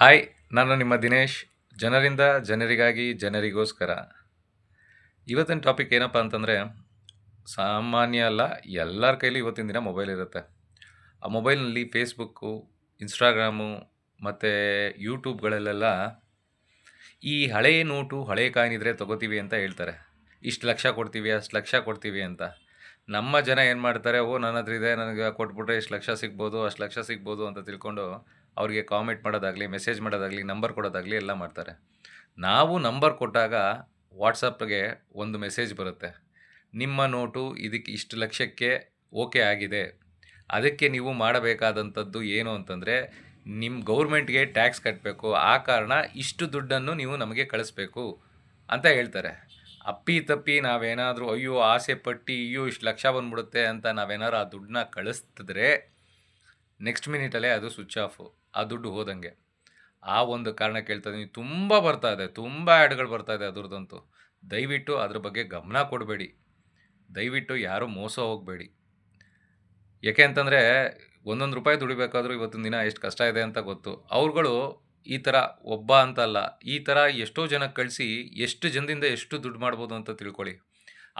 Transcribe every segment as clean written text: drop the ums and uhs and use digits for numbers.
Hi, ನಾನು ನಿಮ್ಮ ದಿನೇಶ್. ಜನರಿಂದ ಜನರಿಗಾಗಿ ಜನರಿಗೋಸ್ಕರ. ಇವತ್ತಿನ ಟಾಪಿಕ್ ಏನಪ್ಪ ಅಂತಂದರೆ, ಸಾಮಾನ್ಯ ಅಲ್ಲ, ಎಲ್ಲರ ಕೈಲಿ ಇವತ್ತಿನ ದಿನ ಮೊಬೈಲ್ ಇರುತ್ತೆ. ಆ ಮೊಬೈಲ್ನಲ್ಲಿ ಫೇಸ್ಬುಕ್ಕು, ಇನ್ಸ್ಟಾಗ್ರಾಮು ಮತ್ತು ಯೂಟ್ಯೂಬ್ಗಳಲ್ಲೆಲ್ಲ ಈ ಹಳೇ ನೋಟು, ಹಳೇ ಕಾಯಿನ್ ಇದ್ದರೆ ತೊಗೋತೀವಿ ಅಂತ ಹೇಳ್ತಾರೆ. ಇಷ್ಟು ಲಕ್ಷ ಕೊಡ್ತೀವಿ, ಅಷ್ಟು ಲಕ್ಷ ಕೊಡ್ತೀವಿ ಅಂತ. ನಮ್ಮ ಜನ ಏನು ಮಾಡ್ತಾರೆ, ನನ್ನ ಹತ್ರ ಇದೆ, ನನಗೆ ಕೊಟ್ಬಿಟ್ರೆ ಇಷ್ಟು ಲಕ್ಷ ಸಿಗ್ಬೋದು, ಅಷ್ಟು ಲಕ್ಷ ಸಿಗ್ಬೋದು ಅಂತ ತಿಳ್ಕೊಂಡು ಅವ್ರಿಗೆ ಕಾಮೆಂಟ್ ಮಾಡೋದಾಗಲಿ, ಮೆಸೇಜ್ ಮಾಡೋದಾಗಲಿ, ನಂಬರ್ ಕೊಡೋದಾಗಲಿ ಎಲ್ಲ ಮಾಡ್ತಾರೆ. ನಾವು ನಂಬರ್ ಕೊಟ್ಟಾಗ ವಾಟ್ಸಪ್ಗೆ ಒಂದು ಮೆಸೇಜ್ ಬರುತ್ತೆ. ನಿಮ್ಮ ನೋಟು ಇದಕ್ಕೆ ಇಷ್ಟು ಲಕ್ಷಕ್ಕೆ ಓಕೆ ಆಗಿದೆ. ಅದಕ್ಕೆ ನೀವು ಮಾಡಬೇಕಾದಂಥದ್ದು ಏನು ಅಂತಂದರೆ, ನಿಮ್ಮ ಗೌರ್ಮೆಂಟ್ಗೆ ಟ್ಯಾಕ್ಸ್ ಕಟ್ಟಬೇಕು. ಆ ಕಾರಣ ಇಷ್ಟು ದುಡ್ಡನ್ನು ನೀವು ನಮಗೆ ಕಳಿಸ್ಬೇಕು ಅಂತ ಹೇಳ್ತಾರೆ. ಅಪ್ಪಿ ತಪ್ಪಿ ನಾವೇನಾದರೂ ಆಸೆ ಪಟ್ಟು ಇಷ್ಟು ಲಕ್ಷ ಬಂದ್ಬಿಡುತ್ತೆ ಅಂತ ನಾವೇನಾದ್ರು ಆ ದುಡ್ಡನ್ನ ಕಳಿಸ್ತಿದ್ರೆ ನೆಕ್ಸ್ಟ್ ಮಿನಿಟಲ್ಲೇ ಅದು ಸ್ವಿಚ್ ಆಫು, ಆ ದುಡ್ಡು ಹೋದಂಗೆ. ಆ ಒಂದು ಕಾರಣ ಕೇಳ್ತಾ ಇದ್ದೀನಿ. ತುಂಬ ಬರ್ತಾ ಇದೆ, ತುಂಬ ಆ್ಯಡ್ಗಳು ಬರ್ತಾ ಇದೆ ಅದ್ರದ್ದಂತೂ. ದಯವಿಟ್ಟು ಅದ್ರ ಬಗ್ಗೆ ಗಮನ ಕೊಡಬೇಡಿ. ದಯವಿಟ್ಟು ಯಾರೂ ಮೋಸ ಹೋಗಬೇಡಿ. ಯಾಕೆ ಅಂತಂದರೆ, ಒಂದೊಂದು ರೂಪಾಯಿ ದುಡಿಬೇಕಾದ್ರೂ ಇವತ್ತಿನ ದಿನ ಎಷ್ಟು ಕಷ್ಟ ಇದೆ ಅಂತ ಗೊತ್ತು. ಅವ್ರುಗಳು ಈ ಥರ ಒಬ್ಬ ಅಂತಲ್ಲ, ಈ ಥರ ಎಷ್ಟೋ ಜನಕ್ಕೆ ಕಳಿಸಿ ಎಷ್ಟು ಜನದಿಂದ ಎಷ್ಟು ದುಡ್ಡು ಮಾಡ್ಬೋದು ಅಂತ ತಿಳ್ಕೊಳ್ಳಿ.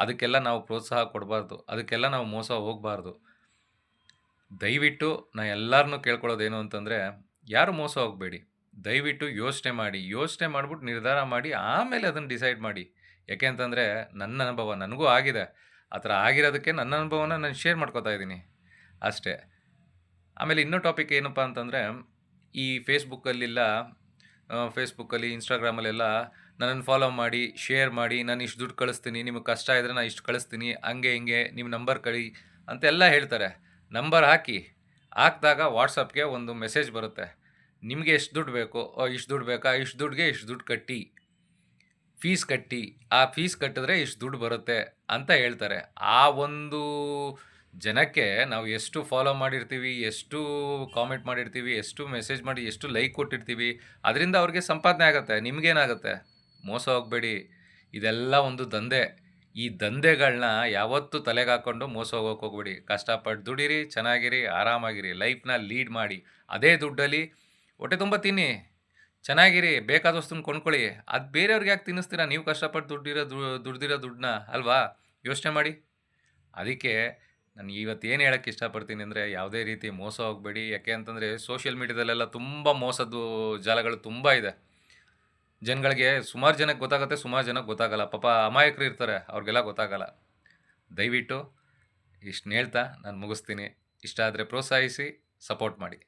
ಅದಕ್ಕೆಲ್ಲ ನಾವು ಪ್ರೋತ್ಸಾಹ ಕೊಡಬಾರ್ದು, ಅದಕ್ಕೆಲ್ಲ ನಾವು ಮೋಸ ಹೋಗಬಾರ್ದು. ದಯವಿಟ್ಟು ನಾನು ಎಲ್ಲರನ್ನೂ ಕೇಳ್ಕೊಳ್ಳೋದೇನು ಅಂತಂದರೆ, ಯಾರು ಮೋಸ ಹೋಗಬೇಡಿ. ದಯವಿಟ್ಟು ಯೋಚನೆ ಮಾಡಿ, ಯೋಚನೆ ಮಾಡಿಬಿಟ್ಟು ನಿರ್ಧಾರ ಮಾಡಿ ಆಮೇಲೆ ಅದನ್ನು ಡಿಸೈಡ್ ಮಾಡಿ. ಯಾಕೆ ಅಂತಂದರೆ, ನನ್ನ ಅನುಭವ ನನಗೂ ಆಗಿದೆ. ಆ ಥರ ಆಗಿರೋದಕ್ಕೆ ನನ್ನ ಅನುಭವನ ನಾನು ಶೇರ್ ಮಾಡ್ಕೋತಾ ಇದ್ದೀನಿ ಅಷ್ಟೇ. ಆಮೇಲೆ ಇನ್ನೂ ಟಾಪಿಕ್ ಏನಪ್ಪ ಅಂತಂದರೆ, ಈ ಫೇಸ್ಬುಕ್ಕಲ್ಲಿ, ಇನ್ಸ್ಟಾಗ್ರಾಮಲ್ಲೆಲ್ಲ ನನ್ನನ್ನು ಫಾಲೋ ಮಾಡಿ, ಶೇರ್ ಮಾಡಿ, ನಾನು ಇಷ್ಟು ದುಡ್ಡು ಕಳಿಸ್ತೀನಿ, ನಿಮಗೆ ಕಷ್ಟ ಇದ್ದರೆ ನಾನು ಇಷ್ಟು ಕಳಿಸ್ತೀನಿ, ಹಂಗೆ ಹಿಂಗೆ ನಿಮ್ಮ ನಂಬರ್ ಕಳಿ ಅಂತೆಲ್ಲ ಹೇಳ್ತಾರೆ. ನಂಬರ್ ಹಾಕಿದಾಗ ವಾಟ್ಸಪ್ಗೆ ಒಂದು ಮೆಸೇಜ್ ಬರುತ್ತೆ. ನಿಮಗೆ ಎಷ್ಟು ದುಡ್ಡು ಬೇಕು, ಇಷ್ಟು ದುಡ್ಡು ಬೇಕಾ, ಇಷ್ಟು ದುಡ್ಡಿಗೆ ಇಷ್ಟು ದುಡ್ಡು ಕಟ್ಟಿ, ಫೀಸ್ ಕಟ್ಟಿ, ಆ ಫೀಸ್ ಕಟ್ಟಿದ್ರೆ ಇಷ್ಟು ದುಡ್ಡು ಬರುತ್ತೆ ಅಂತ ಹೇಳ್ತಾರೆ. ಆ ಒಂದು ಜನಕ್ಕೆ ನಾವು ಎಷ್ಟು ಫಾಲೋ ಮಾಡಿರ್ತೀವಿ, ಎಷ್ಟು ಕಾಮೆಂಟ್ ಮಾಡಿರ್ತೀವಿ, ಎಷ್ಟು ಮೆಸೇಜ್ ಮಾಡಿ, ಎಷ್ಟು ಲೈಕ್ ಕೊಟ್ಟಿರ್ತೀವಿ, ಅದರಿಂದ ಅವ್ರಿಗೆ ಸಂಪಾದನೆ ಆಗುತ್ತೆ. ನಿಮಗೇನಾಗುತ್ತೆ? ಮೋಸ ಹೋಗಬೇಡಿ. ಇದೆಲ್ಲ ಒಂದು ದಂಧೆ. ಈ ದಂಧೆಗಳನ್ನ ಯಾವತ್ತೂ ತಲೆಗೆ ಹಾಕ್ಕೊಂಡು ಮೋಸ ಹೋಗೋಕೆ ಹೋಗ್ಬೇಡಿ. ಕಷ್ಟಪಟ್ಟು ದುಡೀರಿ, ಚೆನ್ನಾಗಿರಿ, ಆರಾಮಾಗಿರಿ, ಲೈಫ್ನ ಲೀಡ್ ಮಾಡಿ. ಅದೇ ದುಡ್ಡಲ್ಲಿ ಹೊಟ್ಟೆ ತುಂಬ ತಿನ್ನಿ, ಚೆನ್ನಾಗಿರಿ, ಬೇಕಾದ ವಸ್ತುನ ಕೊಂಡ್ಕೊಳ್ಳಿ. ಅದು ಬೇರೆಯವ್ರಿಗೆ ಯಾಕೆ ತಿನ್ನಿಸ್ತೀರಾ? ನೀವು ಕಷ್ಟಪಟ್ಟು ದುಡ್ದಿರೋ ದುಡ್ಡನ್ನ ಅಲ್ವಾ? ಯೋಚನೆ ಮಾಡಿ. ಅದಕ್ಕೆ ನಾನು ಇವತ್ತು ಏನು ಹೇಳೋಕ್ಕೆ ಇಷ್ಟಪಡ್ತೀನಿ ಅಂದರೆ, ಯಾವುದೇ ರೀತಿ ಮೋಸ ಹೋಗಬೇಡಿ. ಯಾಕೆ ಅಂತಂದರೆ, ಸೋಷಿಯಲ್ ಮೀಡ್ಯಾದಲ್ಲೆಲ್ಲ ತುಂಬ ಮೋಸದ್ದು ಜಾಲಗಳು ತುಂಬ ಇದೆ. ಜನಗಳಿಗೆ ಸುಮಾರು ಜನಕ್ಕೆ ಗೊತ್ತಾಗುತ್ತೆ, ಸುಮಾರು ಜನಕ್ಕೆ ಗೊತ್ತಾಗಲ್ಲ. ಪಾಪ ಅಮಾಯಕರು ಇರ್ತಾರೆ, ಅವ್ರಿಗೆಲ್ಲ ಗೊತ್ತಾಗಲ್ಲ. ದಯವಿಟ್ಟು ಇಷ್ಟನ್ನ ಹೇಳ್ತಾ ನಾನು ಮುಗಿಸ್ತೀನಿ. ಇಷ್ಟ ಆದರೆ ಪ್ರೋತ್ಸಾಹಿಸಿ, ಸಪೋರ್ಟ್ ಮಾಡಿ.